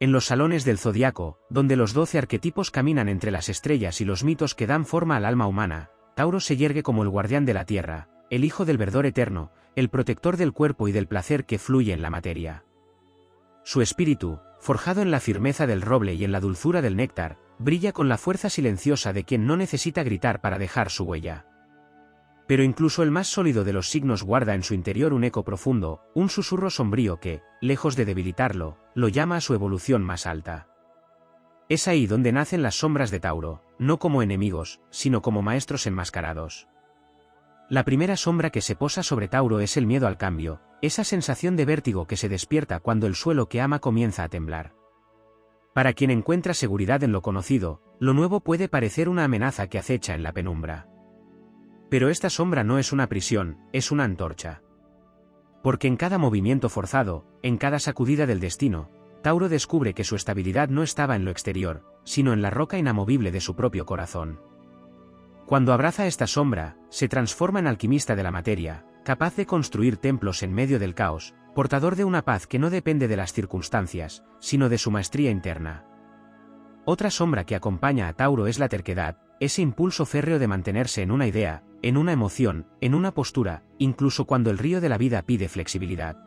En los salones del zodiaco, donde los 12 arquetipos caminan entre las estrellas y los mitos que dan forma al alma humana, Tauro se yergue como el guardián de la tierra, el hijo del verdor eterno, el protector del cuerpo y del placer que fluye en la materia. Su espíritu, forjado en la firmeza del roble y en la dulzura del néctar, brilla con la fuerza silenciosa de quien no necesita gritar para dejar su huella. Pero incluso el más sólido de los signos guarda en su interior un eco profundo, un susurro sombrío que, lejos de debilitarlo, lo llama a su evolución más alta. Es ahí donde nacen las sombras de Tauro, no como enemigos, sino como maestros enmascarados. La primera sombra que se posa sobre Tauro es el miedo al cambio, esa sensación de vértigo que se despierta cuando el suelo que ama comienza a temblar. Para quien encuentra seguridad en lo conocido, lo nuevo puede parecer una amenaza que acecha en la penumbra. Pero esta sombra no es una prisión, es una antorcha. Porque en cada movimiento forzado, en cada sacudida del destino, Tauro descubre que su estabilidad no estaba en lo exterior, sino en la roca inamovible de su propio corazón. Cuando abraza esta sombra, se transforma en alquimista de la materia, capaz de construir templos en medio del caos, portador de una paz que no depende de las circunstancias, sino de su maestría interna. Otra sombra que acompaña a Tauro es la terquedad, ese impulso férreo de mantenerse en una idea, en una emoción, en una postura, incluso cuando el río de la vida pide flexibilidad.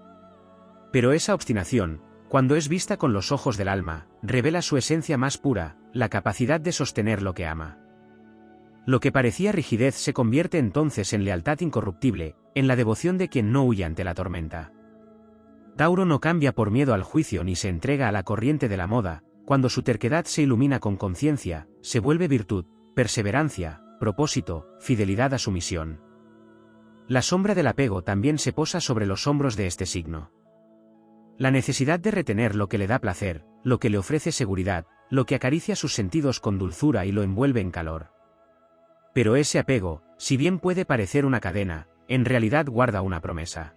Pero esa obstinación, cuando es vista con los ojos del alma, revela su esencia más pura, la capacidad de sostener lo que ama. Lo que parecía rigidez se convierte entonces en lealtad incorruptible, en la devoción de quien no huye ante la tormenta. Tauro no cambia por miedo al juicio ni se entrega a la corriente de la moda, cuando su terquedad se ilumina con conciencia, se vuelve virtud, perseverancia, propósito, fidelidad a su misión. La sombra del apego también se posa sobre los hombros de este signo. La necesidad de retener lo que le da placer, lo que le ofrece seguridad, lo que acaricia sus sentidos con dulzura y lo envuelve en calor. Pero ese apego, si bien puede parecer una cadena, en realidad guarda una promesa.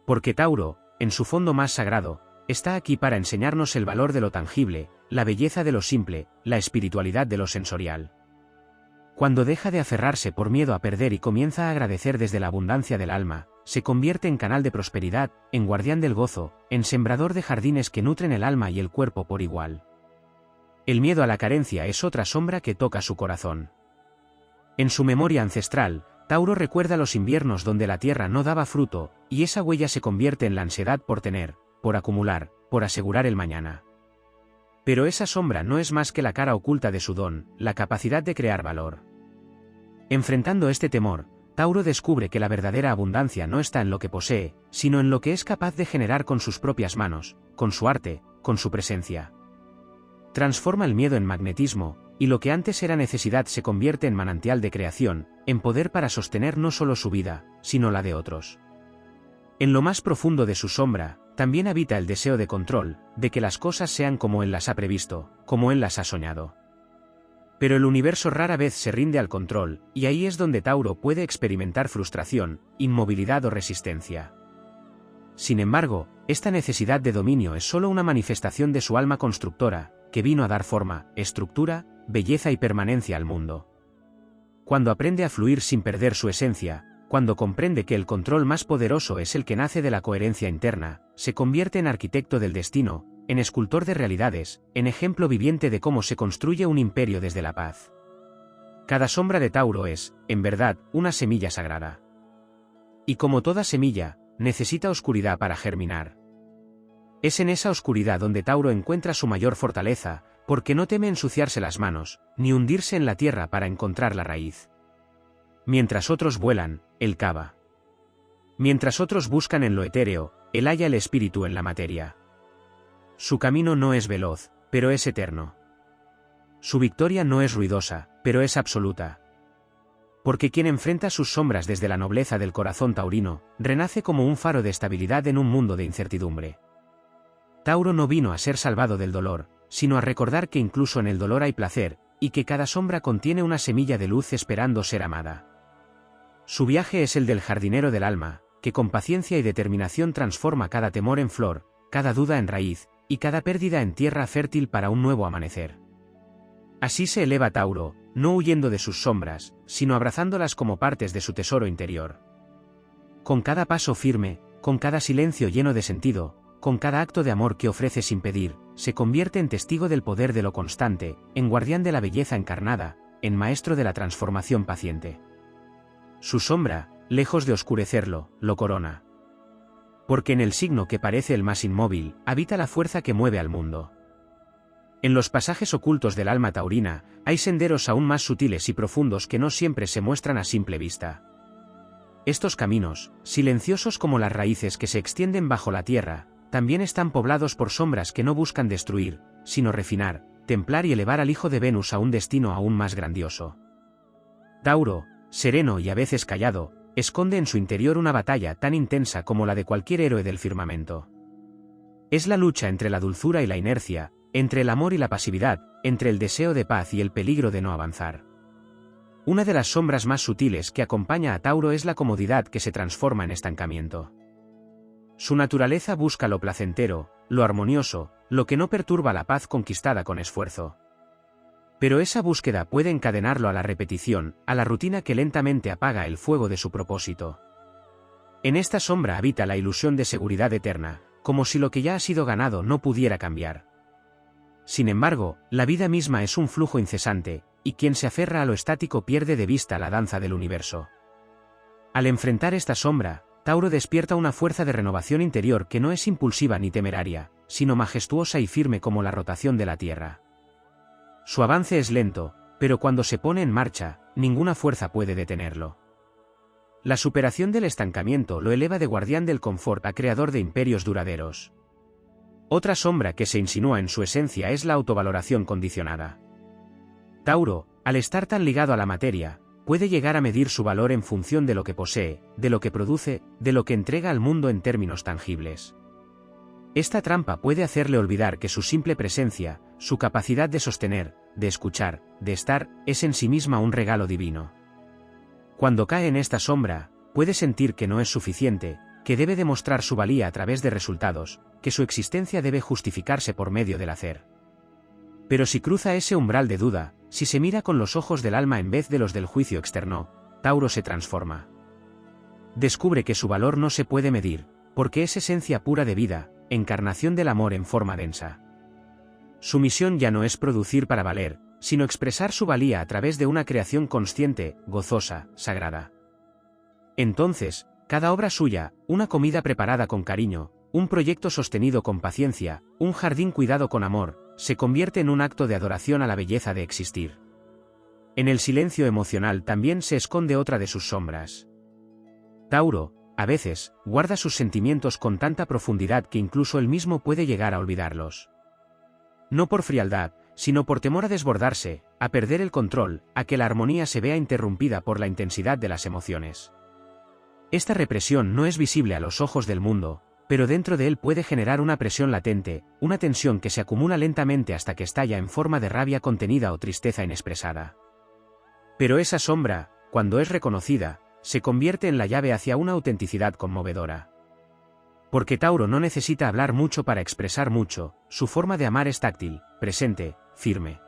Porque Tauro, en su fondo más sagrado, está aquí para enseñarnos el valor de lo tangible, la belleza de lo simple, la espiritualidad de lo sensorial. Cuando deja de aferrarse por miedo a perder y comienza a agradecer desde la abundancia del alma, se convierte en canal de prosperidad, en guardián del gozo, en sembrador de jardines que nutren el alma y el cuerpo por igual. El miedo a la carencia es otra sombra que toca su corazón. En su memoria ancestral, Tauro recuerda los inviernos donde la tierra no daba fruto, y esa huella se convierte en la ansiedad por tener, por acumular, por asegurar el mañana. Pero esa sombra no es más que la cara oculta de su don, la capacidad de crear valor. Enfrentando este temor, Tauro descubre que la verdadera abundancia no está en lo que posee, sino en lo que es capaz de generar con sus propias manos, con su arte, con su presencia. Transforma el miedo en magnetismo, y lo que antes era necesidad se convierte en manantial de creación, en poder para sostener no solo su vida, sino la de otros. En lo más profundo de su sombra, también habita el deseo de control, de que las cosas sean como él las ha previsto, como él las ha soñado. Pero el universo rara vez se rinde al control, y ahí es donde Tauro puede experimentar frustración, inmovilidad o resistencia. Sin embargo, esta necesidad de dominio es solo una manifestación de su alma constructora, que vino a dar forma, estructura, belleza y permanencia al mundo. Cuando aprende a fluir sin perder su esencia, cuando comprende que el control más poderoso es el que nace de la coherencia interna, se convierte en arquitecto del destino, en escultor de realidades, en ejemplo viviente de cómo se construye un imperio desde la paz. Cada sombra de Tauro es, en verdad, una semilla sagrada. Y como toda semilla, necesita oscuridad para germinar. Es en esa oscuridad donde Tauro encuentra su mayor fortaleza, porque no teme ensuciarse las manos, ni hundirse en la tierra para encontrar la raíz. Mientras otros vuelan, él cava. Mientras otros buscan en lo etéreo, él halla el espíritu en la materia. Su camino no es veloz, pero es eterno. Su victoria no es ruidosa, pero es absoluta. Porque quien enfrenta sus sombras desde la nobleza del corazón taurino, renace como un faro de estabilidad en un mundo de incertidumbre. Tauro no vino a ser salvado del dolor, sino a recordar que incluso en el dolor hay placer, y que cada sombra contiene una semilla de luz esperando ser amada. Su viaje es el del jardinero del alma, que con paciencia y determinación transforma cada temor en flor, cada duda en raíz, y cada pérdida en tierra fértil para un nuevo amanecer. Así se eleva Tauro, no huyendo de sus sombras, sino abrazándolas como partes de su tesoro interior. Con cada paso firme, con cada silencio lleno de sentido, con cada acto de amor que ofrece sin pedir, se convierte en testigo del poder de lo constante, en guardián de la belleza encarnada, en maestro de la transformación paciente. Su sombra, lejos de oscurecerlo, lo corona. Porque en el signo que parece el más inmóvil, habita la fuerza que mueve al mundo. En los pasajes ocultos del alma taurina, hay senderos aún más sutiles y profundos que no siempre se muestran a simple vista. Estos caminos, silenciosos como las raíces que se extienden bajo la tierra, también están poblados por sombras que no buscan destruir, sino refinar, templar y elevar al hijo de Venus a un destino aún más grandioso. Tauro, sereno y a veces callado, esconde en su interior una batalla tan intensa como la de cualquier héroe del firmamento. Es la lucha entre la dulzura y la inercia, entre el amor y la pasividad, entre el deseo de paz y el peligro de no avanzar. Una de las sombras más sutiles que acompaña a Tauro es la comodidad que se transforma en estancamiento. Su naturaleza busca lo placentero, lo armonioso, lo que no perturba la paz conquistada con esfuerzo. Pero esa búsqueda puede encadenarlo a la repetición, a la rutina que lentamente apaga el fuego de su propósito. En esta sombra habita la ilusión de seguridad eterna, como si lo que ya ha sido ganado no pudiera cambiar. Sin embargo, la vida misma es un flujo incesante, y quien se aferra a lo estático pierde de vista la danza del universo. Al enfrentar esta sombra, Tauro despierta una fuerza de renovación interior que no es impulsiva ni temeraria, sino majestuosa y firme como la rotación de la Tierra. Su avance es lento, pero cuando se pone en marcha, ninguna fuerza puede detenerlo. La superación del estancamiento lo eleva de guardián del confort a creador de imperios duraderos. Otra sombra que se insinúa en su esencia es la autovaloración condicionada. Tauro, al estar tan ligado a la materia, puede llegar a medir su valor en función de lo que posee, de lo que produce, de lo que entrega al mundo en términos tangibles. Esta trampa puede hacerle olvidar que su simple presencia, su capacidad de sostener, de escuchar, de estar, es en sí misma un regalo divino. Cuando cae en esta sombra, puede sentir que no es suficiente, que debe demostrar su valía a través de resultados, que su existencia debe justificarse por medio del hacer. Pero si cruza ese umbral de duda, si se mira con los ojos del alma en vez de los del juicio externo, Tauro se transforma. Descubre que su valor no se puede medir, porque es esencia pura de vida, encarnación del amor en forma densa. Su misión ya no es producir para valer, sino expresar su valía a través de una creación consciente, gozosa, sagrada. Entonces, cada obra suya, una comida preparada con cariño, un proyecto sostenido con paciencia, un jardín cuidado con amor, se convierte en un acto de adoración a la belleza de existir. En el silencio emocional también se esconde otra de sus sombras. Tauro, a veces, guarda sus sentimientos con tanta profundidad que incluso él mismo puede llegar a olvidarlos. No por frialdad, sino por temor a desbordarse, a perder el control, a que la armonía se vea interrumpida por la intensidad de las emociones. Esta represión no es visible a los ojos del mundo, pero dentro de él puede generar una presión latente, una tensión que se acumula lentamente hasta que estalla en forma de rabia contenida o tristeza inexpresada. Pero esa sombra, cuando es reconocida, se convierte en la llave hacia una autenticidad conmovedora. Porque Tauro no necesita hablar mucho para expresar mucho, su forma de amar es táctil, presente, firme.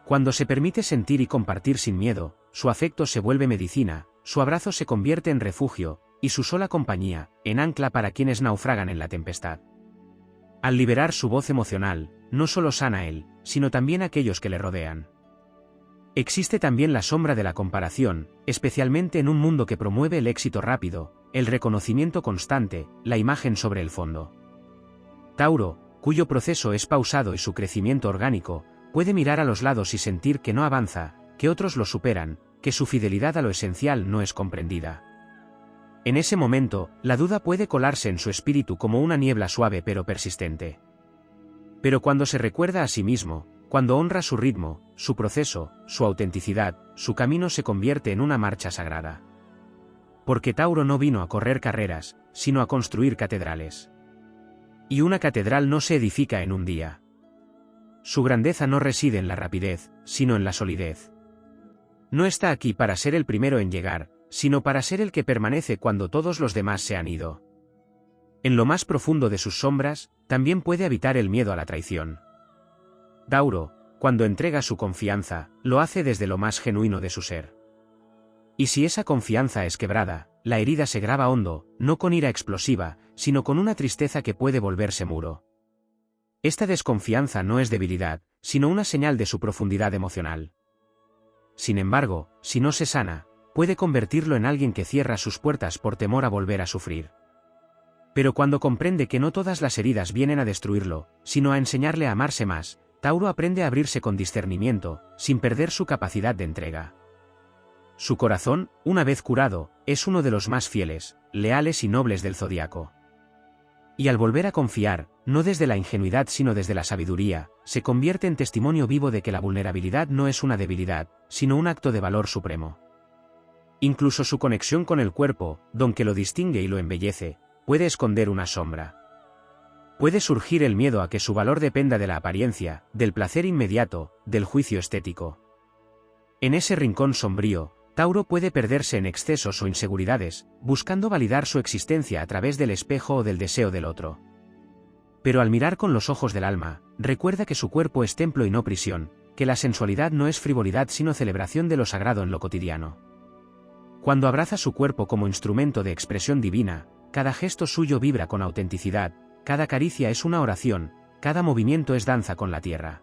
Cuando se permite sentir y compartir sin miedo, su afecto se vuelve medicina, su abrazo se convierte en refugio, y su sola compañía, en ancla para quienes naufragan en la tempestad. Al liberar su voz emocional, no solo sana él, sino también aquellos que le rodean. Existe también la sombra de la comparación, especialmente en un mundo que promueve el éxito rápido, el reconocimiento constante, la imagen sobre el fondo. Tauro, cuyo proceso es pausado y su crecimiento orgánico, puede mirar a los lados y sentir que no avanza, que otros lo superan, que su fidelidad a lo esencial no es comprendida. En ese momento, la duda puede colarse en su espíritu como una niebla suave pero persistente. Pero cuando se recuerda a sí mismo, cuando honra su ritmo, su proceso, su autenticidad, su camino se convierte en una marcha sagrada. Porque Tauro no vino a correr carreras, sino a construir catedrales. Y una catedral no se edifica en un día. Su grandeza no reside en la rapidez, sino en la solidez. No está aquí para ser el primero en llegar, sino para ser el que permanece cuando todos los demás se han ido. En lo más profundo de sus sombras, también puede habitar el miedo a la traición. Tauro, cuando entrega su confianza, lo hace desde lo más genuino de su ser. Y si esa confianza es quebrada, la herida se graba hondo, no con ira explosiva, sino con una tristeza que puede volverse muro. Esta desconfianza no es debilidad, sino una señal de su profundidad emocional. Sin embargo, si no se sana, puede convertirlo en alguien que cierra sus puertas por temor a volver a sufrir. Pero cuando comprende que no todas las heridas vienen a destruirlo, sino a enseñarle a amarse más, Tauro aprende a abrirse con discernimiento, sin perder su capacidad de entrega. Su corazón, una vez curado, es uno de los más fieles, leales y nobles del zodiaco. Y al volver a confiar, no desde la ingenuidad sino desde la sabiduría, se convierte en testimonio vivo de que la vulnerabilidad no es una debilidad, sino un acto de valor supremo. Incluso su conexión con el cuerpo, don que lo distingue y lo embellece, puede esconder una sombra. Puede surgir el miedo a que su valor dependa de la apariencia, del placer inmediato, del juicio estético. En ese rincón sombrío, Tauro puede perderse en excesos o inseguridades, buscando validar su existencia a través del espejo o del deseo del otro. Pero al mirar con los ojos del alma, recuerda que su cuerpo es templo y no prisión, que la sensualidad no es frivolidad sino celebración de lo sagrado en lo cotidiano. Cuando abraza su cuerpo como instrumento de expresión divina, cada gesto suyo vibra con autenticidad, cada caricia es una oración, cada movimiento es danza con la tierra.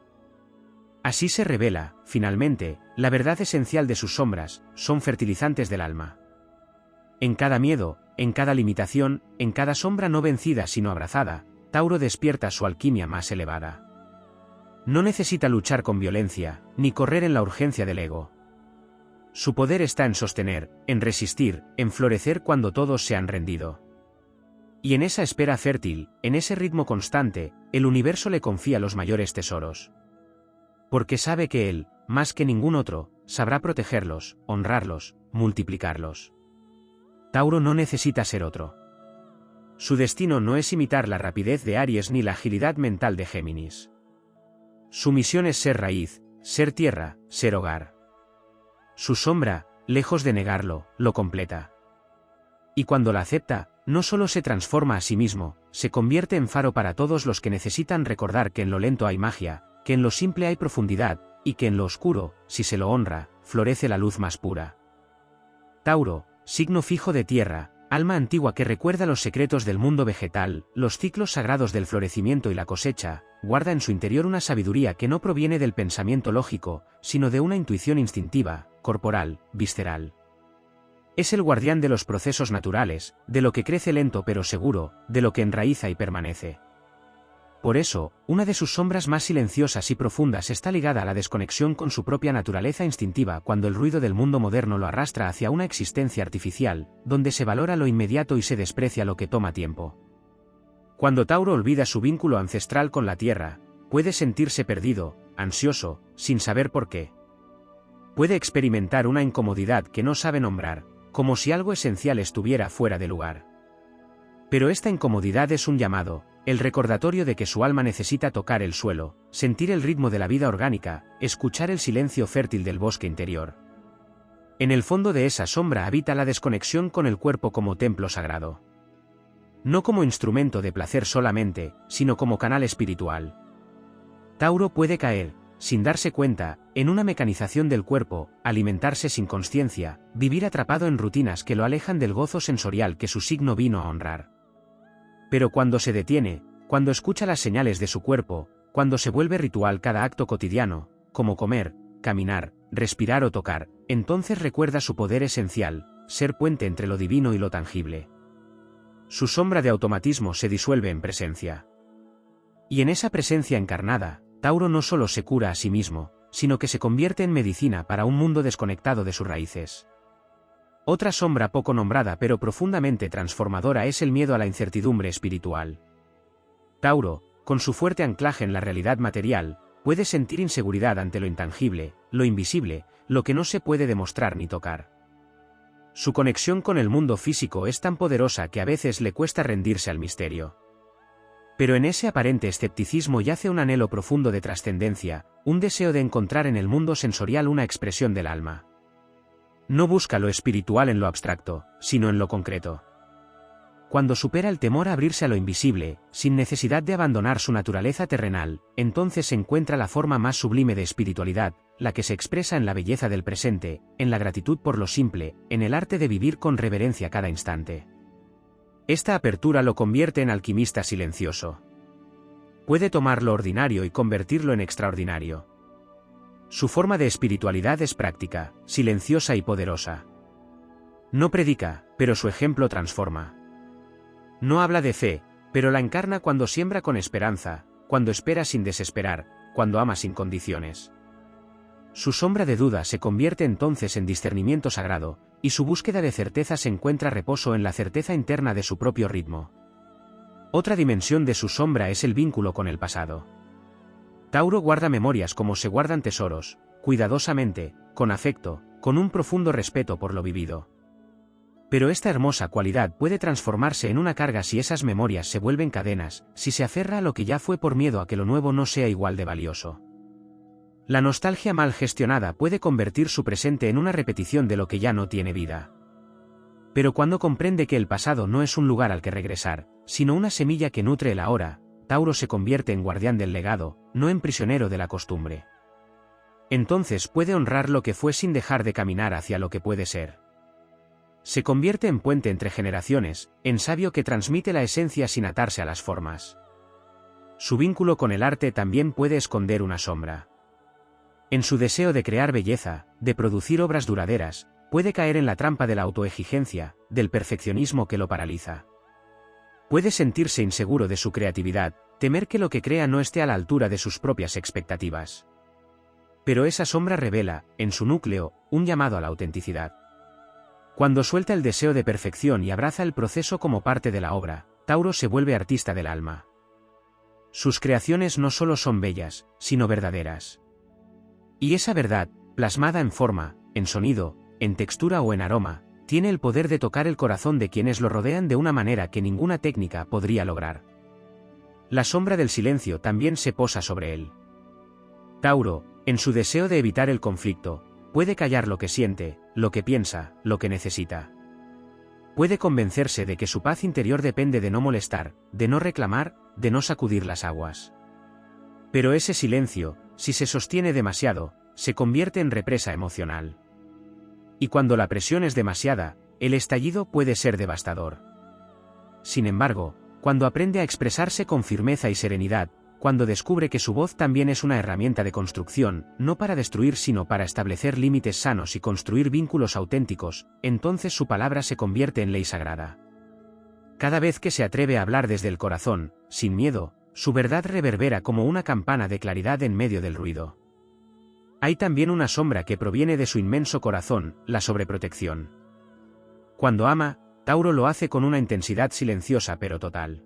Así se revela, finalmente, la verdad esencial de sus sombras, son fertilizantes del alma. En cada miedo, en cada limitación, en cada sombra no vencida sino abrazada, Tauro despierta su alquimia más elevada. No necesita luchar con violencia, ni correr en la urgencia del ego. Su poder está en sostener, en resistir, en florecer cuando todos se han rendido. Y en esa espera fértil, en ese ritmo constante, el universo le confía los mayores tesoros. Porque sabe que él, más que ningún otro, sabrá protegerlos, honrarlos, multiplicarlos. Tauro no necesita ser otro. Su destino no es imitar la rapidez de Aries ni la agilidad mental de Géminis. Su misión es ser raíz, ser tierra, ser hogar. Su sombra, lejos de negarlo, lo completa. Y cuando la acepta, no solo se transforma a sí mismo, se convierte en faro para todos los que necesitan recordar que en lo lento hay magia, que en lo simple hay profundidad, y que en lo oscuro, si se lo honra, florece la luz más pura. Tauro, signo fijo de tierra, alma antigua que recuerda los secretos del mundo vegetal, los ciclos sagrados del florecimiento y la cosecha, guarda en su interior una sabiduría que no proviene del pensamiento lógico, sino de una intuición instintiva, corporal, visceral. Es el guardián de los procesos naturales, de lo que crece lento pero seguro, de lo que enraiza y permanece. Por eso, una de sus sombras más silenciosas y profundas está ligada a la desconexión con su propia naturaleza instintiva cuando el ruido del mundo moderno lo arrastra hacia una existencia artificial, donde se valora lo inmediato y se desprecia lo que toma tiempo. Cuando Tauro olvida su vínculo ancestral con la tierra, puede sentirse perdido, ansioso, sin saber por qué. Puede experimentar una incomodidad que no sabe nombrar, como si algo esencial estuviera fuera de lugar. Pero esta incomodidad es un llamado, el recordatorio de que su alma necesita tocar el suelo, sentir el ritmo de la vida orgánica, escuchar el silencio fértil del bosque interior. En el fondo de esa sombra habita la desconexión con el cuerpo como templo sagrado. No como instrumento de placer solamente, sino como canal espiritual. Tauro puede caer, sin darse cuenta, en una mecanización del cuerpo, alimentarse sin consciencia, vivir atrapado en rutinas que lo alejan del gozo sensorial que su signo vino a honrar. Pero cuando se detiene, cuando escucha las señales de su cuerpo, cuando se vuelve ritual cada acto cotidiano, como comer, caminar, respirar o tocar, entonces recuerda su poder esencial, ser puente entre lo divino y lo tangible. Su sombra de automatismo se disuelve en presencia. Y en esa presencia encarnada, Tauro no solo se cura a sí mismo, sino que se convierte en medicina para un mundo desconectado de sus raíces. Otra sombra poco nombrada pero profundamente transformadora es el miedo a la incertidumbre espiritual. Tauro, con su fuerte anclaje en la realidad material, puede sentir inseguridad ante lo intangible, lo invisible, lo que no se puede demostrar ni tocar. Su conexión con el mundo físico es tan poderosa que a veces le cuesta rendirse al misterio. Pero en ese aparente escepticismo yace un anhelo profundo de trascendencia, un deseo de encontrar en el mundo sensorial una expresión del alma. No busca lo espiritual en lo abstracto, sino en lo concreto. Cuando supera el temor a abrirse a lo invisible, sin necesidad de abandonar su naturaleza terrenal, entonces se encuentra la forma más sublime de espiritualidad, la que se expresa en la belleza del presente, en la gratitud por lo simple, en el arte de vivir con reverencia cada instante. Esta apertura lo convierte en alquimista silencioso. puede tomar lo ordinario y convertirlo en extraordinario. Su forma de espiritualidad es práctica, silenciosa y poderosa. No predica, pero su ejemplo transforma. No habla de fe, pero la encarna cuando siembra con esperanza, cuando espera sin desesperar, cuando ama sin condiciones. Su sombra de duda se convierte entonces en discernimiento sagrado, y su búsqueda de certeza encuentra reposo en la certeza interna de su propio ritmo. Otra dimensión de su sombra es el vínculo con el pasado. Tauro guarda memorias como se guardan tesoros, cuidadosamente, con afecto, con un profundo respeto por lo vivido. Pero esta hermosa cualidad puede transformarse en una carga si esas memorias se vuelven cadenas, si se aferra a lo que ya fue por miedo a que lo nuevo no sea igual de valioso. La nostalgia mal gestionada puede convertir su presente en una repetición de lo que ya no tiene vida. Pero cuando comprende que el pasado no es un lugar al que regresar, sino una semilla que nutre el ahora, Tauro se convierte en guardián del legado, no en prisionero de la costumbre. Entonces puede honrar lo que fue sin dejar de caminar hacia lo que puede ser. Se convierte en puente entre generaciones, en sabio que transmite la esencia sin atarse a las formas. Su vínculo con el arte también puede esconder una sombra. En su deseo de crear belleza, de producir obras duraderas, puede caer en la trampa de la autoexigencia, del perfeccionismo que lo paraliza. Puede sentirse inseguro de su creatividad, temer que lo que crea no esté a la altura de sus propias expectativas. Pero esa sombra revela, en su núcleo, un llamado a la autenticidad. Cuando suelta el deseo de perfección y abraza el proceso como parte de la obra, Tauro se vuelve artista del alma. Sus creaciones no solo son bellas, sino verdaderas. Y esa verdad, plasmada en forma, en sonido, en textura o en aroma, tiene el poder de tocar el corazón de quienes lo rodean de una manera que ninguna técnica podría lograr. La sombra del silencio también se posa sobre él. Tauro, en su deseo de evitar el conflicto, puede callar lo que siente, lo que piensa, lo que necesita. Puede convencerse de que su paz interior depende de no molestar, de no reclamar, de no sacudir las aguas. Pero ese silencio, si se sostiene demasiado, se convierte en represa emocional. Y cuando la presión es demasiada, el estallido puede ser devastador. Sin embargo, cuando aprende a expresarse con firmeza y serenidad, cuando descubre que su voz también es una herramienta de construcción, no para destruir sino para establecer límites sanos y construir vínculos auténticos, entonces su palabra se convierte en ley sagrada. Cada vez que se atreve a hablar desde el corazón, sin miedo, su verdad reverbera como una campana de claridad en medio del ruido. Hay también una sombra que proviene de su inmenso corazón, la sobreprotección. Cuando ama, Tauro lo hace con una intensidad silenciosa pero total.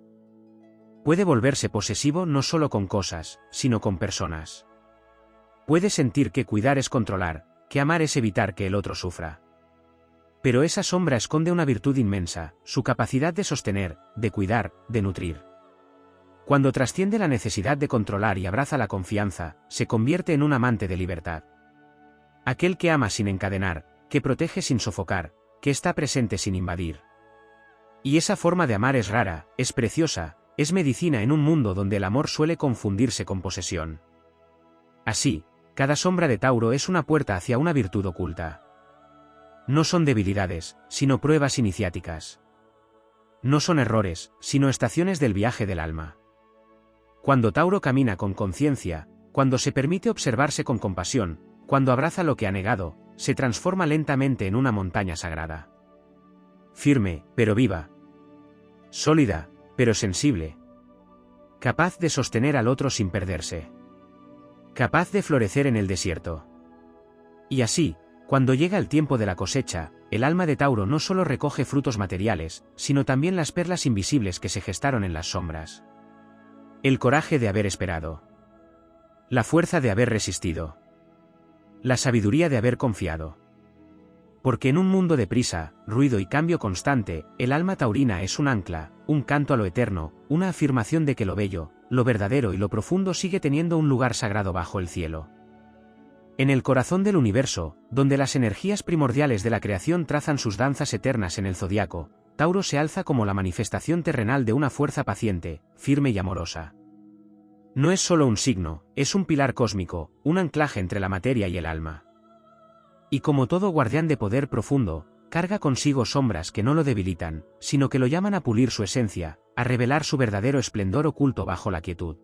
Puede volverse posesivo no solo con cosas, sino con personas. Puede sentir que cuidar es controlar, que amar es evitar que el otro sufra. Pero esa sombra esconde una virtud inmensa, su capacidad de sostener, de cuidar, de nutrir. Cuando trasciende la necesidad de controlar y abraza la confianza, se convierte en un amante de libertad. Aquel que ama sin encadenar, que protege sin sofocar, que está presente sin invadir. Y esa forma de amar es rara, es preciosa, es medicina en un mundo donde el amor suele confundirse con posesión. Así, cada sombra de Tauro es una puerta hacia una virtud oculta. No son debilidades, sino pruebas iniciáticas. No son errores, sino estaciones del viaje del alma. Cuando Tauro camina con conciencia, cuando se permite observarse con compasión, cuando abraza lo que ha negado, se transforma lentamente en una montaña sagrada. Firme, pero viva. Sólida, pero sensible. Capaz de sostener al otro sin perderse. Capaz de florecer en el desierto. Y así, cuando llega el tiempo de la cosecha, el alma de Tauro no solo recoge frutos materiales, sino también las perlas invisibles que se gestaron en las sombras. El coraje de haber esperado. La fuerza de haber resistido. La sabiduría de haber confiado. Porque en un mundo de prisa, ruido y cambio constante, el alma taurina es un ancla, un canto a lo eterno, una afirmación de que lo bello, lo verdadero y lo profundo sigue teniendo un lugar sagrado bajo el cielo. En el corazón del universo, donde las energías primordiales de la creación trazan sus danzas eternas en el zodiaco, Tauro se alza como la manifestación terrenal de una fuerza paciente, firme y amorosa. No es solo un signo, es un pilar cósmico, un anclaje entre la materia y el alma. Y como todo guardián de poder profundo, carga consigo sombras que no lo debilitan, sino que lo llaman a pulir su esencia, a revelar su verdadero esplendor oculto bajo la quietud.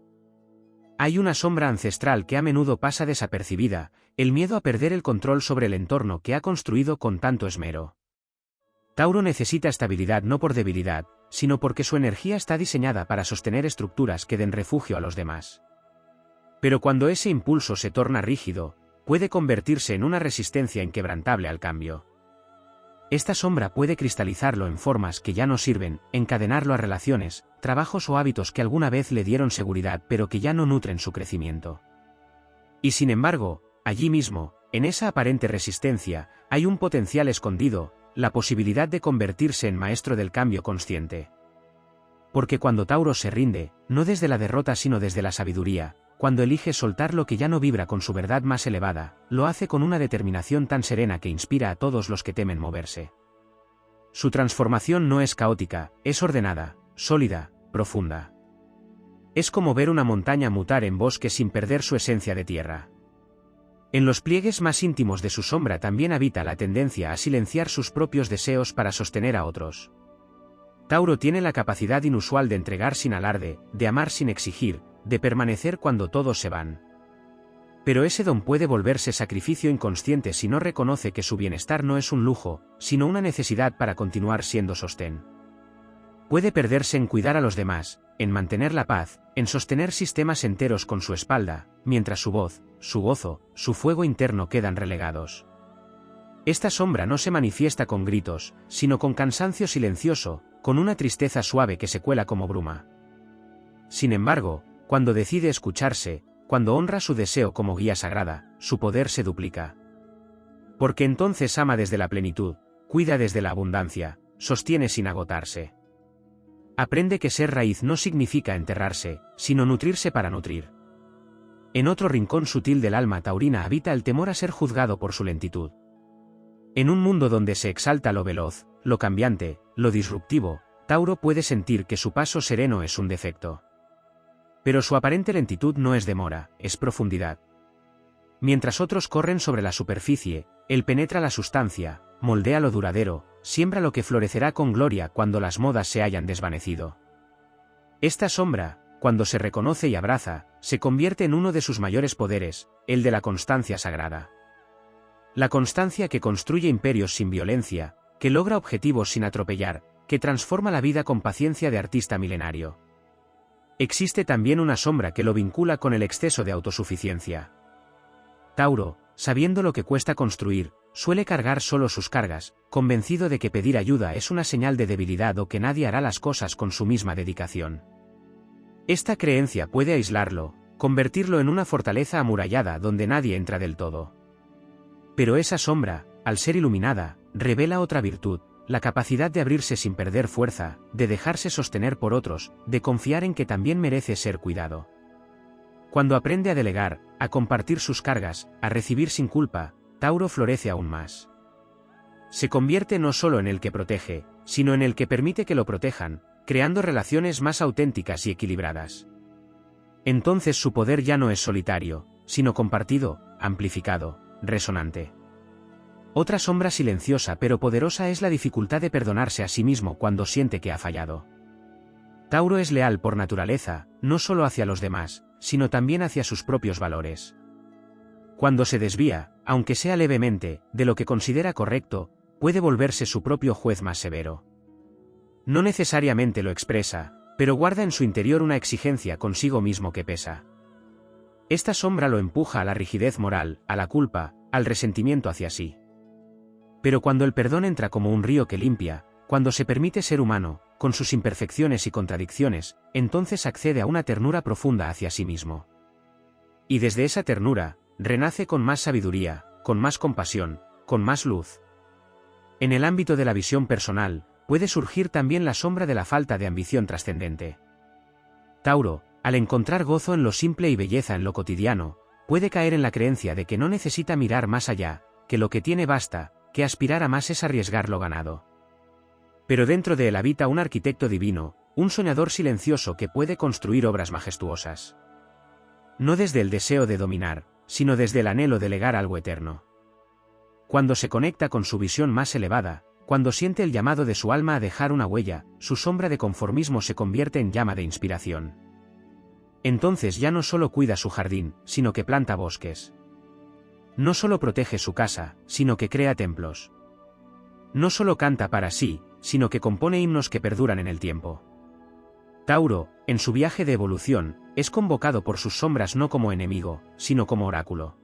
Hay una sombra ancestral que a menudo pasa desapercibida, el miedo a perder el control sobre el entorno que ha construido con tanto esmero. Tauro necesita estabilidad no por debilidad, sino porque su energía está diseñada para sostener estructuras que den refugio a los demás. Pero cuando ese impulso se torna rígido, puede convertirse en una resistencia inquebrantable al cambio. Esta sombra puede cristalizarlo en formas que ya no sirven, encadenarlo a relaciones, trabajos o hábitos que alguna vez le dieron seguridad pero que ya no nutren su crecimiento. Y sin embargo, allí mismo, en esa aparente resistencia, hay un potencial escondido, la posibilidad de convertirse en maestro del cambio consciente. Porque cuando Tauro se rinde, no desde la derrota sino desde la sabiduría, cuando elige soltar lo que ya no vibra con su verdad más elevada, lo hace con una determinación tan serena que inspira a todos los que temen moverse. Su transformación no es caótica, es ordenada, sólida, profunda. Es como ver una montaña mutar en bosque sin perder su esencia de tierra. En los pliegues más íntimos de su sombra también habita la tendencia a silenciar sus propios deseos para sostener a otros. Tauro tiene la capacidad inusual de entregar sin alarde, de amar sin exigir, de permanecer cuando todos se van. Pero ese don puede volverse sacrificio inconsciente si no reconoce que su bienestar no es un lujo, sino una necesidad para continuar siendo sostén. Puede perderse en cuidar a los demás, en mantener la paz, en sostener sistemas enteros con su espalda, mientras su voz, su gozo, su fuego interno quedan relegados. Esta sombra no se manifiesta con gritos, sino con cansancio silencioso, con una tristeza suave que se cuela como bruma. Sin embargo, cuando decide escucharse, cuando honra su deseo como guía sagrada, su poder se duplica. Porque entonces ama desde la plenitud, cuida desde la abundancia, sostiene sin agotarse. Aprende que ser raíz no significa enterrarse, sino nutrirse para nutrir. En otro rincón sutil del alma taurina habita el temor a ser juzgado por su lentitud. En un mundo donde se exalta lo veloz, lo cambiante, lo disruptivo, Tauro puede sentir que su paso sereno es un defecto. Pero su aparente lentitud no es demora, es profundidad. Mientras otros corren sobre la superficie, él penetra la sustancia, moldea lo duradero, siembra lo que florecerá con gloria cuando las modas se hayan desvanecido. Esta sombra, cuando se reconoce y abraza, se convierte en uno de sus mayores poderes, el de la constancia sagrada. La constancia que construye imperios sin violencia, que logra objetivos sin atropellar, que transforma la vida con paciencia de artista milenario. Existe también una sombra que lo vincula con el exceso de autosuficiencia. Tauro, sabiendo lo que cuesta construir, suele cargar solo sus cargas, convencido de que pedir ayuda es una señal de debilidad o que nadie hará las cosas con su misma dedicación. Esta creencia puede aislarlo, convertirlo en una fortaleza amurallada donde nadie entra del todo. Pero esa sombra, al ser iluminada, revela otra virtud, la capacidad de abrirse sin perder fuerza, de dejarse sostener por otros, de confiar en que también merece ser cuidado. Cuando aprende a delegar, a compartir sus cargas, a recibir sin culpa, Tauro florece aún más. Se convierte no solo en el que protege, sino en el que permite que lo protejan, creando relaciones más auténticas y equilibradas. Entonces su poder ya no es solitario, sino compartido, amplificado, resonante. Otra sombra silenciosa pero poderosa es la dificultad de perdonarse a sí mismo cuando siente que ha fallado. Tauro es leal por naturaleza, no solo hacia los demás, sino también hacia sus propios valores. Cuando se desvía, aunque sea levemente, de lo que considera correcto, puede volverse su propio juez más severo. No necesariamente lo expresa, pero guarda en su interior una exigencia consigo mismo que pesa. Esta sombra lo empuja a la rigidez moral, a la culpa, al resentimiento hacia sí. Pero cuando el perdón entra como un río que limpia, cuando se permite ser humano, con sus imperfecciones y contradicciones, entonces accede a una ternura profunda hacia sí mismo. Y desde esa ternura, renace con más sabiduría, con más compasión, con más luz. En el ámbito de la visión personal, puede surgir también la sombra de la falta de ambición trascendente. Tauro, al encontrar gozo en lo simple y belleza en lo cotidiano, puede caer en la creencia de que no necesita mirar más allá, que lo que tiene basta, que aspirar a más es arriesgar lo ganado. Pero dentro de él habita un arquitecto divino, un soñador silencioso que puede construir obras majestuosas. No desde el deseo de dominar, sino desde el anhelo de legar algo eterno. Cuando se conecta con su visión más elevada, cuando siente el llamado de su alma a dejar una huella, su sombra de conformismo se convierte en llama de inspiración. Entonces ya no solo cuida su jardín, sino que planta bosques. No solo protege su casa, sino que crea templos. No solo canta para sí, sino que compone himnos que perduran en el tiempo. Tauro, en su viaje de evolución, es convocado por sus sombras no como enemigo, sino como oráculo.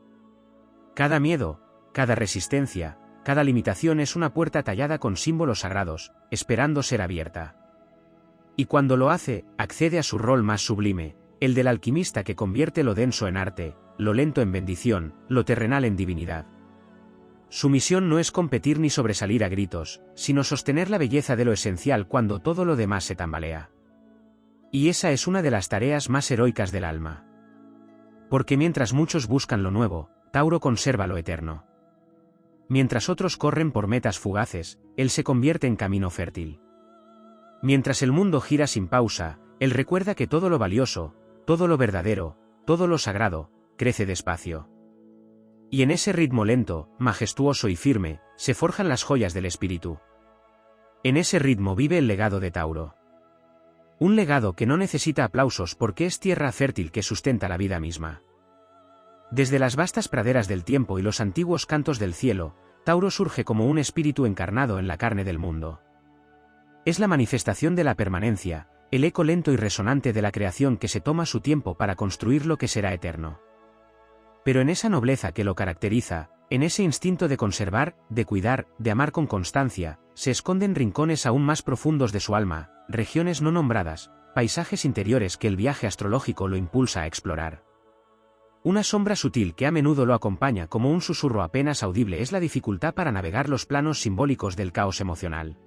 Cada miedo, cada resistencia, cada limitación es una puerta tallada con símbolos sagrados, esperando ser abierta. Y cuando lo hace, accede a su rol más sublime, el del alquimista que convierte lo denso en arte, lo lento en bendición, lo terrenal en divinidad. Su misión no es competir ni sobresalir a gritos, sino sostener la belleza de lo esencial cuando todo lo demás se tambalea. Y esa es una de las tareas más heroicas del alma. Porque mientras muchos buscan lo nuevo, Tauro conserva lo eterno. Mientras otros corren por metas fugaces, él se convierte en camino fértil. Mientras el mundo gira sin pausa, él recuerda que todo lo valioso, todo lo verdadero, todo lo sagrado, crece despacio. Y en ese ritmo lento, majestuoso y firme, se forjan las joyas del espíritu. En ese ritmo vive el legado de Tauro. Un legado que no necesita aplausos porque es tierra fértil que sustenta la vida misma. Desde las vastas praderas del tiempo y los antiguos cantos del cielo, Tauro surge como un espíritu encarnado en la carne del mundo. Es la manifestación de la permanencia, el eco lento y resonante de la creación que se toma su tiempo para construir lo que será eterno. Pero en esa nobleza que lo caracteriza, en ese instinto de conservar, de cuidar, de amar con constancia, se esconden rincones aún más profundos de su alma, regiones no nombradas, paisajes interiores que el viaje astrológico lo impulsa a explorar. Una sombra sutil que a menudo lo acompaña como un susurro apenas audible es la dificultad para navegar los planos simbólicos del caos emocional.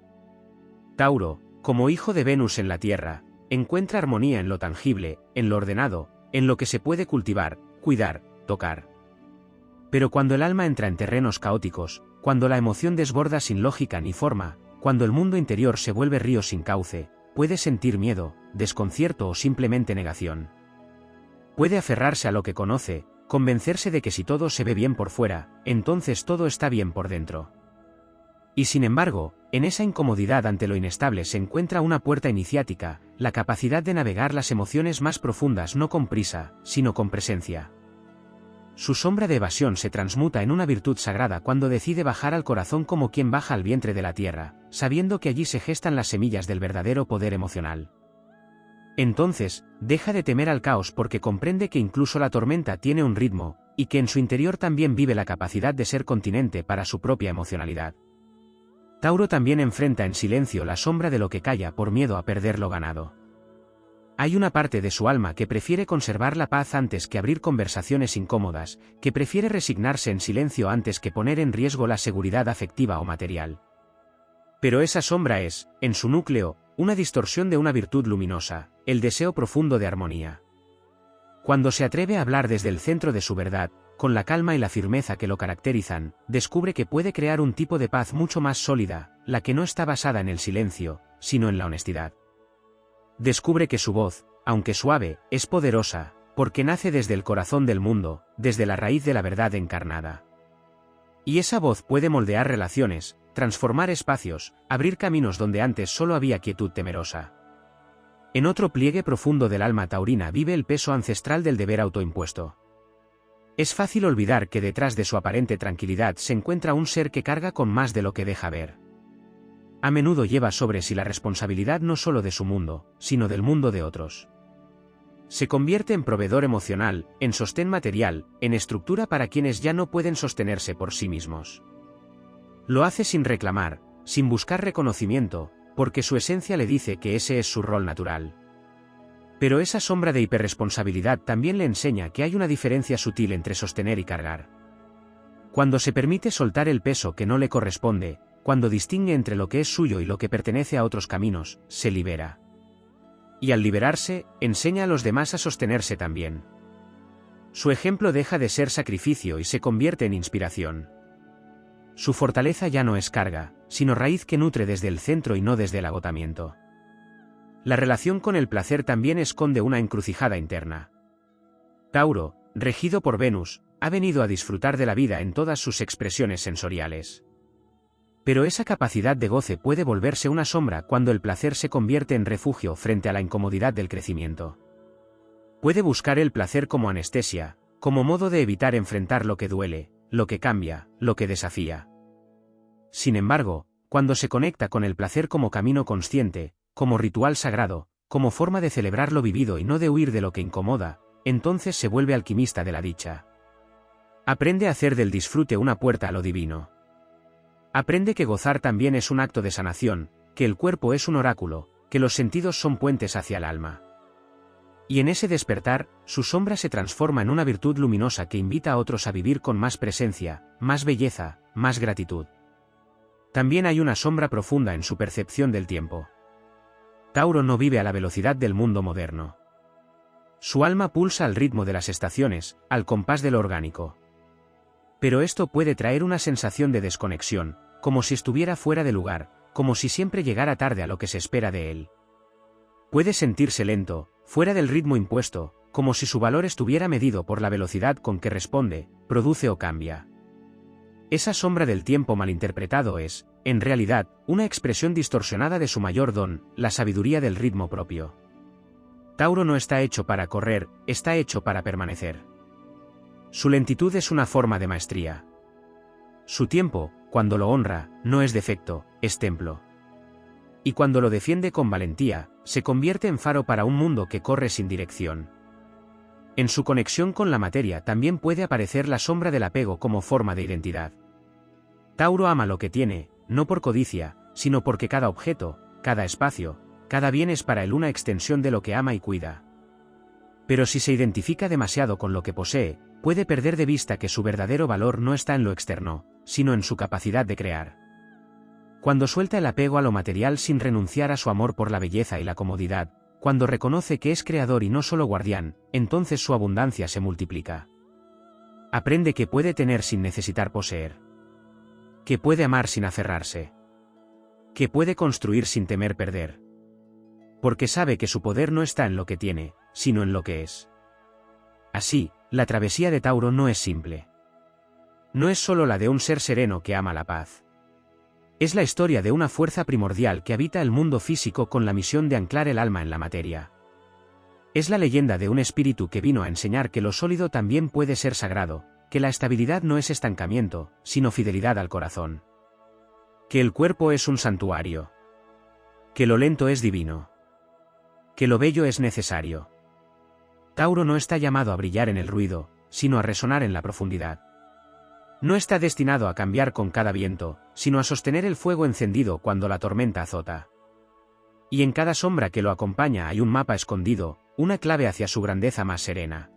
Tauro, como hijo de Venus en la Tierra, encuentra armonía en lo tangible, en lo ordenado, en lo que se puede cultivar, cuidar, tocar. Pero cuando el alma entra en terrenos caóticos, cuando la emoción desborda sin lógica ni forma, cuando el mundo interior se vuelve río sin cauce, puede sentir miedo, desconcierto o simplemente negación. Puede aferrarse a lo que conoce, convencerse de que si todo se ve bien por fuera, entonces todo está bien por dentro. Y sin embargo, en esa incomodidad ante lo inestable se encuentra una puerta iniciática, la capacidad de navegar las emociones más profundas no con prisa, sino con presencia. Su sombra de evasión se transmuta en una virtud sagrada cuando decide bajar al corazón como quien baja al vientre de la tierra, sabiendo que allí se gestan las semillas del verdadero poder emocional. Entonces, deja de temer al caos porque comprende que incluso la tormenta tiene un ritmo, y que en su interior también vive la capacidad de ser continente para su propia emocionalidad. Tauro también enfrenta en silencio la sombra de lo que calla por miedo a perder lo ganado. Hay una parte de su alma que prefiere conservar la paz antes que abrir conversaciones incómodas, que prefiere resignarse en silencio antes que poner en riesgo la seguridad afectiva o material. Pero esa sombra es, en su núcleo, una distorsión de una virtud luminosa, el deseo profundo de armonía. Cuando se atreve a hablar desde el centro de su verdad, con la calma y la firmeza que lo caracterizan, descubre que puede crear un tipo de paz mucho más sólida, la que no está basada en el silencio, sino en la honestidad. Descubre que su voz, aunque suave, es poderosa, porque nace desde el corazón del mundo, desde la raíz de la verdad encarnada. Y esa voz puede moldear relaciones, transformar espacios, abrir caminos donde antes solo había quietud temerosa. En otro pliegue profundo del alma taurina vive el peso ancestral del deber autoimpuesto. Es fácil olvidar que detrás de su aparente tranquilidad se encuentra un ser que carga con más de lo que deja ver. A menudo lleva sobre sí la responsabilidad no solo de su mundo, sino del mundo de otros. Se convierte en proveedor emocional, en sostén material, en estructura para quienes ya no pueden sostenerse por sí mismos. Lo hace sin reclamar, sin buscar reconocimiento, porque su esencia le dice que ese es su rol natural. Pero esa sombra de hiperresponsabilidad también le enseña que hay una diferencia sutil entre sostener y cargar. Cuando se permite soltar el peso que no le corresponde, cuando distingue entre lo que es suyo y lo que pertenece a otros caminos, se libera. Y al liberarse, enseña a los demás a sostenerse también. Su ejemplo deja de ser sacrificio y se convierte en inspiración. Su fortaleza ya no es carga, sino raíz que nutre desde el centro y no desde el agotamiento. La relación con el placer también esconde una encrucijada interna. Tauro, regido por Venus, ha venido a disfrutar de la vida en todas sus expresiones sensoriales. Pero esa capacidad de goce puede volverse una sombra cuando el placer se convierte en refugio frente a la incomodidad del crecimiento. Puede buscar el placer como anestesia, como modo de evitar enfrentar lo que duele, lo que cambia, lo que desafía. Sin embargo, cuando se conecta con el placer como camino consciente, como ritual sagrado, como forma de celebrar lo vivido y no de huir de lo que incomoda, entonces se vuelve alquimista de la dicha. Aprende a hacer del disfrute una puerta a lo divino. Aprende que gozar también es un acto de sanación, que el cuerpo es un oráculo, que los sentidos son puentes hacia el alma. Y en ese despertar, su sombra se transforma en una virtud luminosa que invita a otros a vivir con más presencia, más belleza, más gratitud. También hay una sombra profunda en su percepción del tiempo. Tauro no vive a la velocidad del mundo moderno. Su alma pulsa al ritmo de las estaciones, al compás de lo orgánico. Pero esto puede traer una sensación de desconexión, como si estuviera fuera de lugar, como si siempre llegara tarde a lo que se espera de él. Puede sentirse lento, fuera del ritmo impuesto, como si su valor estuviera medido por la velocidad con que responde, produce o cambia. Esa sombra del tiempo malinterpretado es, en realidad, una expresión distorsionada de su mayor don, la sabiduría del ritmo propio. Tauro no está hecho para correr, está hecho para permanecer. Su lentitud es una forma de maestría. Su tiempo, cuando lo honra, no es defecto, es templo. Y cuando lo defiende con valentía, se convierte en faro para un mundo que corre sin dirección. En su conexión con la materia también puede aparecer la sombra del apego como forma de identidad. Tauro ama lo que tiene, no por codicia, sino porque cada objeto, cada espacio, cada bien es para él una extensión de lo que ama y cuida. Pero si se identifica demasiado con lo que posee, puede perder de vista que su verdadero valor no está en lo externo, sino en su capacidad de crear. Cuando suelta el apego a lo material sin renunciar a su amor por la belleza y la comodidad, cuando reconoce que es creador y no solo guardián, entonces su abundancia se multiplica. Aprende que puede tener sin necesitar poseer. Que puede amar sin aferrarse. Que puede construir sin temer perder. Porque sabe que su poder no está en lo que tiene, sino en lo que es. Así, la travesía de Tauro no es simple. No es solo la de un ser sereno que ama la paz. Es la historia de una fuerza primordial que habita el mundo físico con la misión de anclar el alma en la materia. Es la leyenda de un espíritu que vino a enseñar que lo sólido también puede ser sagrado, que la estabilidad no es estancamiento, sino fidelidad al corazón. Que el cuerpo es un santuario. Que lo lento es divino. Que lo bello es necesario. Tauro no está llamado a brillar en el ruido, sino a resonar en la profundidad. No está destinado a cambiar con cada viento, sino a sostener el fuego encendido cuando la tormenta azota. Y en cada sombra que lo acompaña hay un mapa escondido, una clave hacia su grandeza más serena.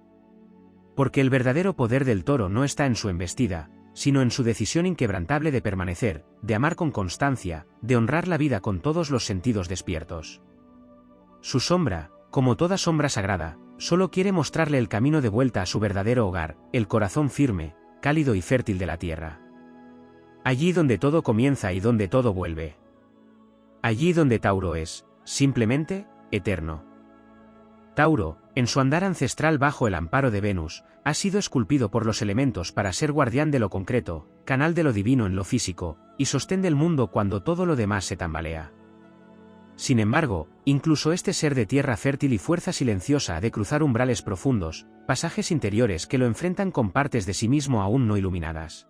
Porque el verdadero poder del toro no está en su embestida, sino en su decisión inquebrantable de permanecer, de amar con constancia, de honrar la vida con todos los sentidos despiertos. Su sombra, como toda sombra sagrada, solo quiere mostrarle el camino de vuelta a su verdadero hogar, el corazón firme, cálido y fértil de la tierra. Allí donde todo comienza y donde todo vuelve. Allí donde Tauro es, simplemente, eterno. Tauro, en su andar ancestral bajo el amparo de Venus, ha sido esculpido por los elementos para ser guardián de lo concreto, canal de lo divino en lo físico, y sostén del mundo cuando todo lo demás se tambalea. Sin embargo, incluso este ser de tierra fértil y fuerza silenciosa ha de cruzar umbrales profundos, pasajes interiores que lo enfrentan con partes de sí mismo aún no iluminadas.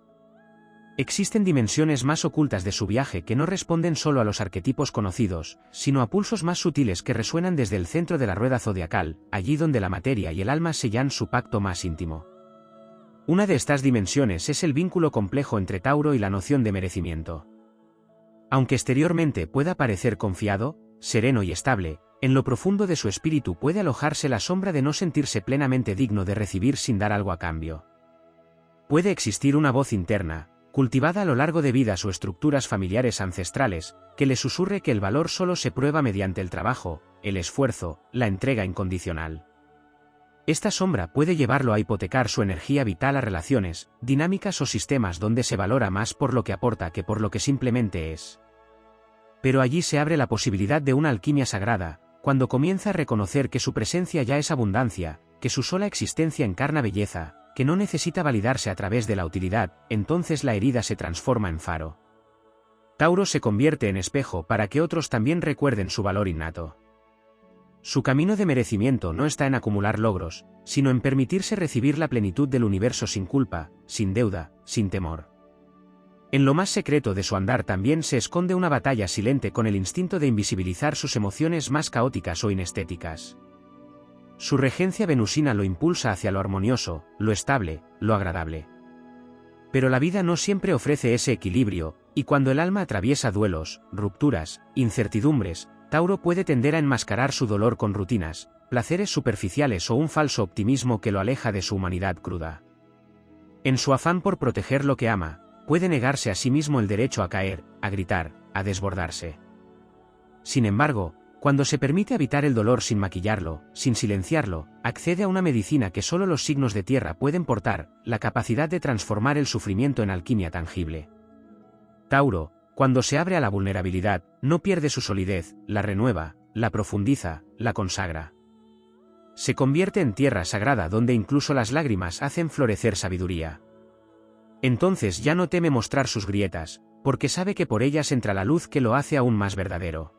Existen dimensiones más ocultas de su viaje que no responden solo a los arquetipos conocidos, sino a pulsos más sutiles que resuenan desde el centro de la rueda zodiacal, allí donde la materia y el alma sellan su pacto más íntimo. Una de estas dimensiones es el vínculo complejo entre Tauro y la noción de merecimiento. Aunque exteriormente pueda parecer confiado, sereno y estable, en lo profundo de su espíritu puede alojarse la sombra de no sentirse plenamente digno de recibir sin dar algo a cambio. Puede existir una voz interna, cultivada a lo largo de vidas o estructuras familiares ancestrales, que le susurre que el valor solo se prueba mediante el trabajo, el esfuerzo, la entrega incondicional. Esta sombra puede llevarlo a hipotecar su energía vital a relaciones, dinámicas o sistemas donde se valora más por lo que aporta que por lo que simplemente es. Pero allí se abre la posibilidad de una alquimia sagrada, cuando comienza a reconocer que su presencia ya es abundancia, que su sola existencia encarna belleza, que no necesita validarse a través de la utilidad, entonces la herida se transforma en faro. Tauro se convierte en espejo para que otros también recuerden su valor innato. Su camino de merecimiento no está en acumular logros, sino en permitirse recibir la plenitud del universo sin culpa, sin deuda, sin temor. En lo más secreto de su andar también se esconde una batalla silente con el instinto de invisibilizar sus emociones más caóticas o inestéticas. Su regencia venusina lo impulsa hacia lo armonioso, lo estable, lo agradable. Pero la vida no siempre ofrece ese equilibrio, y cuando el alma atraviesa duelos, rupturas, incertidumbres, Tauro puede tender a enmascarar su dolor con rutinas, placeres superficiales o un falso optimismo que lo aleja de su humanidad cruda. En su afán por proteger lo que ama, puede negarse a sí mismo el derecho a caer, a gritar, a desbordarse. Sin embargo, cuando se permite habitar el dolor sin maquillarlo, sin silenciarlo, accede a una medicina que solo los signos de tierra pueden portar, la capacidad de transformar el sufrimiento en alquimia tangible. Tauro, cuando se abre a la vulnerabilidad, no pierde su solidez, la renueva, la profundiza, la consagra. Se convierte en tierra sagrada donde incluso las lágrimas hacen florecer sabiduría. Entonces ya no teme mostrar sus grietas, porque sabe que por ellas entra la luz que lo hace aún más verdadero.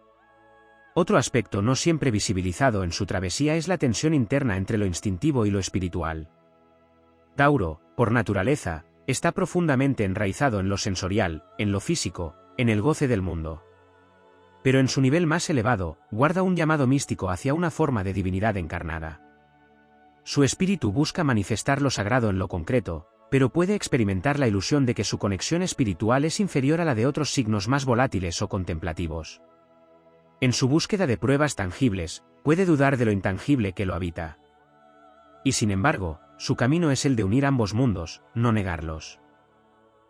Otro aspecto no siempre visibilizado en su travesía es la tensión interna entre lo instintivo y lo espiritual. Tauro, por naturaleza, está profundamente enraizado en lo sensorial, en lo físico, en el goce del mundo. Pero en su nivel más elevado, guarda un llamado místico hacia una forma de divinidad encarnada. Su espíritu busca manifestar lo sagrado en lo concreto, pero puede experimentar la ilusión de que su conexión espiritual es inferior a la de otros signos más volátiles o contemplativos. En su búsqueda de pruebas tangibles, puede dudar de lo intangible que lo habita. Y sin embargo, su camino es el de unir ambos mundos, no negarlos.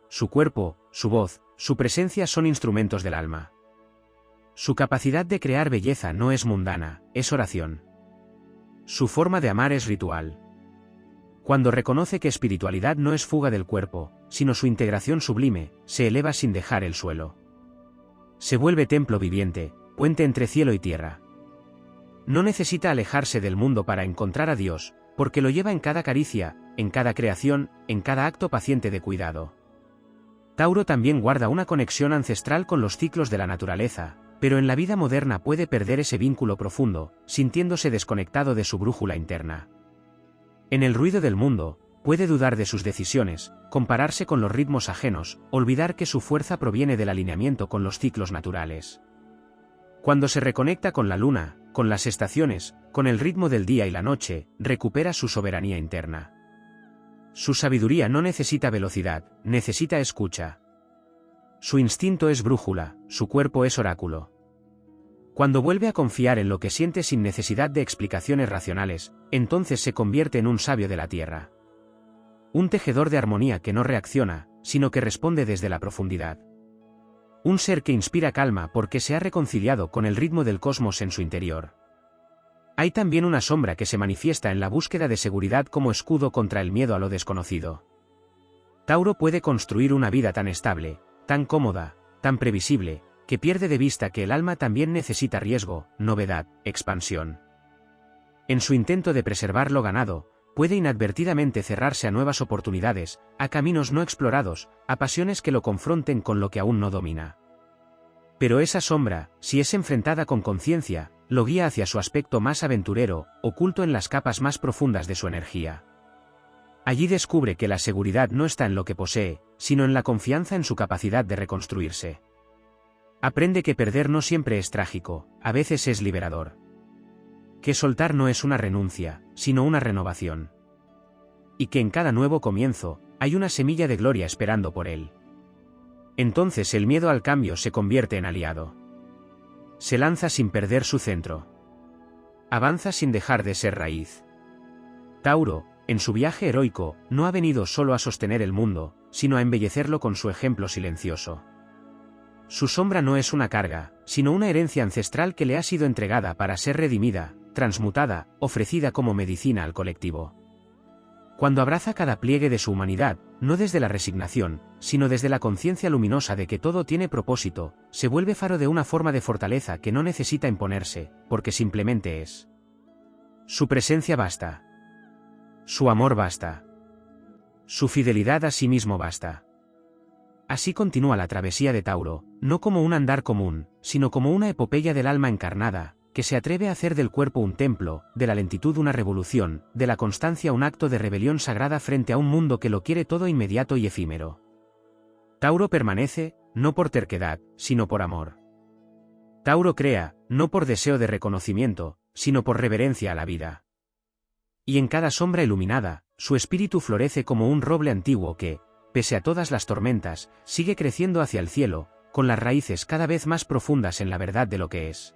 Su cuerpo, su voz, su presencia son instrumentos del alma. Su capacidad de crear belleza no es mundana, es oración. Su forma de amar es ritual. Cuando reconoce que espiritualidad no es fuga del cuerpo, sino su integración sublime, se eleva sin dejar el suelo. Se vuelve templo viviente, puente entre cielo y tierra. No necesita alejarse del mundo para encontrar a Dios, porque lo lleva en cada caricia, en cada creación, en cada acto paciente de cuidado. Tauro también guarda una conexión ancestral con los ciclos de la naturaleza, pero en la vida moderna puede perder ese vínculo profundo, sintiéndose desconectado de su brújula interna. En el ruido del mundo, puede dudar de sus decisiones, compararse con los ritmos ajenos, olvidar que su fuerza proviene del alineamiento con los ciclos naturales. Cuando se reconecta con la luna, con las estaciones, con el ritmo del día y la noche, recupera su soberanía interna. Su sabiduría no necesita velocidad, necesita escucha. Su instinto es brújula, su cuerpo es oráculo. Cuando vuelve a confiar en lo que siente sin necesidad de explicaciones racionales, entonces se convierte en un sabio de la tierra. Un tejedor de armonía que no reacciona, sino que responde desde la profundidad. Un ser que inspira calma porque se ha reconciliado con el ritmo del cosmos en su interior. Hay también una sombra que se manifiesta en la búsqueda de seguridad como escudo contra el miedo a lo desconocido. Tauro puede construir una vida tan estable, tan cómoda, tan previsible, que pierde de vista que el alma también necesita riesgo, novedad, expansión. En su intento de preservar lo ganado, puede inadvertidamente cerrarse a nuevas oportunidades, a caminos no explorados, a pasiones que lo confronten con lo que aún no domina. Pero esa sombra, si es enfrentada con conciencia, lo guía hacia su aspecto más aventurero, oculto en las capas más profundas de su energía. Allí descubre que la seguridad no está en lo que posee, sino en la confianza en su capacidad de reconstruirse. Aprende que perder no siempre es trágico, a veces es liberador. Que soltar no es una renuncia, sino una renovación. Y que en cada nuevo comienzo, hay una semilla de gloria esperando por él. Entonces el miedo al cambio se convierte en aliado. Se lanza sin perder su centro. Avanza sin dejar de ser raíz. Tauro, en su viaje heroico, no ha venido solo a sostener el mundo, sino a embellecerlo con su ejemplo silencioso. Su sombra no es una carga, sino una herencia ancestral que le ha sido entregada para ser redimida, transmutada, ofrecida como medicina al colectivo. Cuando abraza cada pliegue de su humanidad, no desde la resignación, sino desde la conciencia luminosa de que todo tiene propósito, se vuelve faro de una forma de fortaleza que no necesita imponerse, porque simplemente es. Su presencia basta. Su amor basta. Su fidelidad a sí mismo basta. Así continúa la travesía de Tauro, no como un andar común, sino como una epopeya del alma encarnada, que se atreve a hacer del cuerpo un templo, de la lentitud una revolución, de la constancia un acto de rebelión sagrada frente a un mundo que lo quiere todo inmediato y efímero. Tauro permanece, no por terquedad, sino por amor. Tauro crea, no por deseo de reconocimiento, sino por reverencia a la vida. Y en cada sombra iluminada, su espíritu florece como un roble antiguo que, pese a todas las tormentas, sigue creciendo hacia el cielo, con las raíces cada vez más profundas en la verdad de lo que es.